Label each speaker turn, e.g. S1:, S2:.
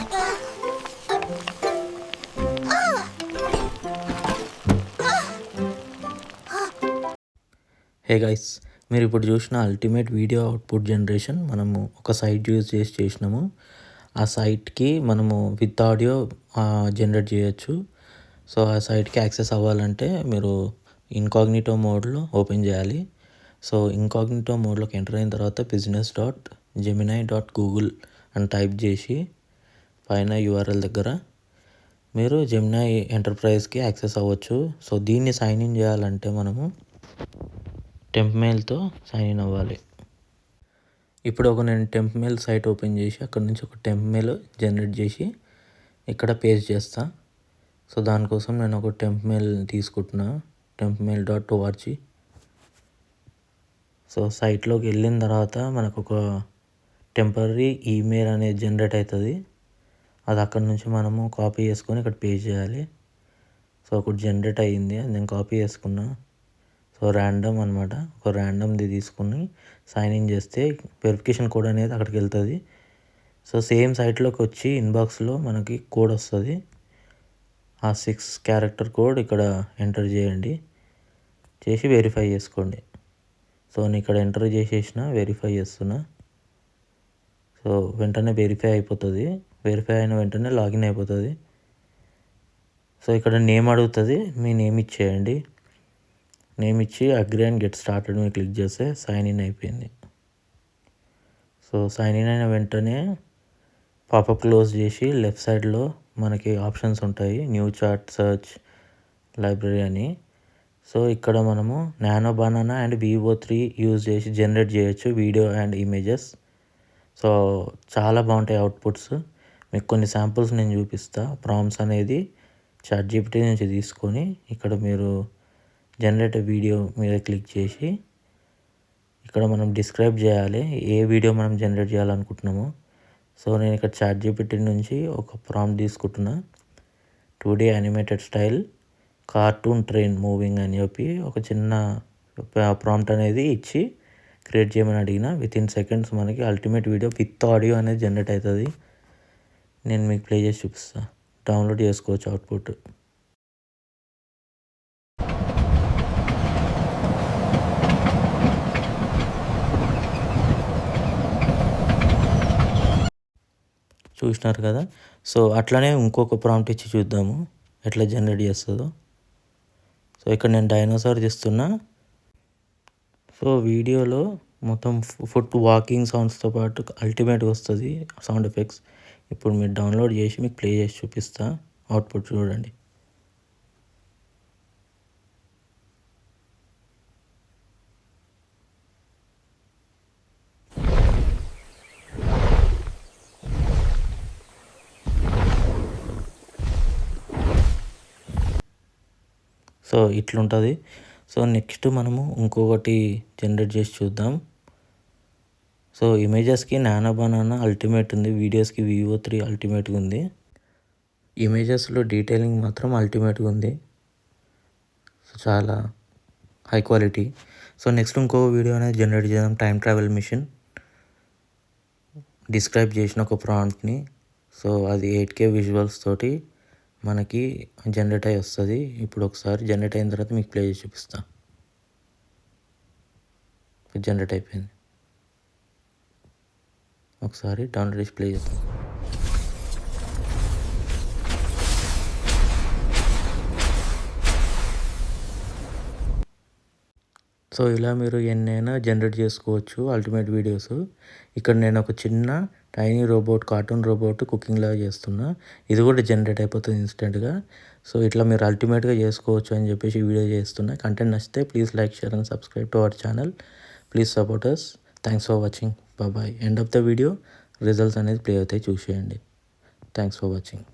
S1: Hey guys, మీరు ఇప్పుడు చూసిన అల్టిమేట్ వీడియో అవుట్పుట్ జనరేషన్ మనము ఒక సైట్ యూజ్ చేసినాము. ఆ సైట్కి మనము విత్ ఆడియో జనరేట్ చేయొచ్చు. సో ఆ సైట్కి యాక్సెస్ అవ్వాలంటే మీరు ఇన్కాగ్నిటో మోడ్లో ఓపెన్ చేయాలి. సో ఇన్కాగ్నిటో మోడ్లోకి ఎంటర్ అయిన తర్వాత business.gemini.google అని టైప్ చేసి పైన URL దగ్గర మీరు జెమినై ఎంటర్ప్రైజ్కి యాక్సెస్ అవ్వచ్చు. సో దీన్ని సైన్ ఇన్ చేయాలంటే మనము టెంప్ మెయిల్తో సైన్ ఇన్ అవ్వాలి. ఇప్పుడు నేను టెంప్ మెయిల్ సైట్ ఓపెన్ చేసి అక్కడ నుంచి ఒక టెంప్ మెయిల్ జనరేట్ చేసి ఇక్కడ పేస్ట్ చేస్తా. సో దానికోసం నేను ఒక టెంప్ మెయిల్ తీసుకుంటున్నా, tempmail.org. సో సైట్లోకి వెళ్ళిన తర్వాత మనకు ఒక టెంపరరీ ఈమెయిల్ అనేది జనరేట్ అవుతుంది. అది అక్కడ నుంచి మనము కాపీ చేసుకొని ఇక్కడ పేస్ట్ చేయాలి. సో ఒకటి జనరేట్ అయ్యింది, అది నేను కాపీ చేసుకున్నా. సో ర్యాండమ్ అనమాట, ఒక ర్యాండమ్ది తీసుకుని సైన్ ఇన్ చేస్తే వెరిఫికేషన్ కోడ్ అనేది అక్కడికి వెళ్తుంది. సో సేమ్ సైట్లోకి వచ్చి ఇన్బాక్స్లో మనకి కోడ్ వస్తుంది. ఆ 6 క్యారెక్టర్ కోడ్ ఇక్కడ ఎంటర్ చేయండి, చేసి వెరిఫై చేసుకోండి. సో నేను ఇక్కడ ఎంటర్ చేసేసిన, వెరిఫై చేస్తున్నా. సో వెంటనే వెరిఫై అయిపోతుంది. వెరిఫై అయిన వెంటనే లాగిన్ అయిపోతుంది. సో ఇక్కడ నేమ్ అడుగుతుంది, మీ నేమ్ ఇచ్చేయండి. నేమ్ ఇచ్చి అగ్రీ అండ్ గెట్ స్టార్టెడ్ మీద క్లిక్ చేస్తే సైన్ ఇన్ అయిపోయింది. సో సైన్ ఇన్ అయిన వెంటనే పాపప్ క్లోజ్ చేసి లెఫ్ట్ సైడ్లో మనకి ఆప్షన్స్ ఉంటాయి, న్యూ చార్ట్, సర్చ్, లైబ్రరీ అని. సో ఇక్కడ మనము nano banana and VO3 use చేసి జనరేట్ చేయొచ్చు వీడియో అండ్ ఇమేజెస్. సో చాలా బాగుంటాయి అవుట్పుట్స్. మీకు కొన్ని శాంపుల్స్ నేను చూపిస్తా. ప్రాంప్ట్స్ అనేది ChatGPT నుంచి తీసుకొని ఇక్కడ మీరు జనరేట్ వీడియో మీద క్లిక్ చేసి ఇక్కడ మనం డిస్క్రైబ్ చేయాలి ఏ వీడియో మనం జనరేట్ చేయాలనుకుంటున్నామో. సో నేను ఇక్కడ ChatGPT నుంచి ఒక ప్రాంప్ట్ తీసుకుంటున్నా, 2D animated style cartoon train moving అని చెప్పి ఒక చిన్న ప్రాంప్ట్ అనేది ఇచ్చి క్రియేట్ చేయమని అడిగిన. వితిన్ సెకండ్స్ మనకి అల్టిమేట్ వీడియో విత్ ఆడియో అనేది జనరేట్ అవుతుంది. నేను మీకు ప్లే చేసి చూపిస్తాను, డౌన్లోడ్ చేసుకోవచ్చు అవుట్పుట్. చూసినారు కదా. సో అట్లనే ఇంకొక ప్రాంప్ట్ ఇచ్చి చూద్దాము ఎట్లా జనరేట్ చేస్తుందో. సో ఇక్కడ నేను డైనోసార్ తీస్తున్నా. సో వీడియోలో మొత్తం ఫుట్ వాకింగ్ సౌండ్స్తో పాటు అల్టిమేట్గా వస్తుంది సౌండ్ ఎఫెక్ట్స్. ఇప్పుడు మీరు డౌన్లోడ్ చేసి మీకు ప్లే చేసి చూపిస్తా, అవుట్పుట్ చూడండి. సో ఇట్లుంటుంది. సో నెక్స్ట్ మనము ఇంకొకటి జనరేట్ చేసి చూద్దాం. సో ఇమేజెస్కి నానో బనానా అల్టిమేట్ ఉంది, వీడియోస్కి VO3 అల్టిమేట్గా ఉంది. ఇమేజెస్లో డీటెయిలింగ్ మాత్రం అల్టిమేట్గా ఉంది. సో చాలా హై క్వాలిటీ. సో నెక్స్ట్ ఇంకో వీడియో అనేది జనరేట్ చేద్దాం. టైం ట్రావెల్ మిషన్ డిస్క్రైబ్ చేసిన ఒక ప్రాంప్ట్ని. సో అది 8K విజువల్స్ తోటి మనకి జనరేట్ అయ్యి వస్తుంది. ఇప్పుడు ఒకసారి జనరేట్ అయిన తర్వాత మీకు ప్లే చేసి చూపిస్తా. జనరేట్ అయిపోయింది. ఒకసారి డౌన్లోడ్ చేసి ప్లే చేస్తాం. సో ఇలా మీరు ఎన్నైనా జనరేట్ చేసుకోవచ్చు అల్టిమేట్ వీడియోస్. ఇక్కడ నేను ఒక చిన్న tiny robot, cartoon robot cooking లాగా చేస్తున్నా. ఇది కూడా జనరేట్ అయిపోతుంది ఇన్స్టెంట్గా. సో ఇట్లా మీరు అల్టిమేట్గా చేసుకోవచ్చు అని చెప్పేసి వీడియో చేస్తున్నా. కంటెంట్ నచ్చితే please like, share and subscribe to our channel. Please support us. Thanks for watching. Bye. End of the video results అనేది ప్లే అవుతాయి, చూసేయండి. Thanks for watching.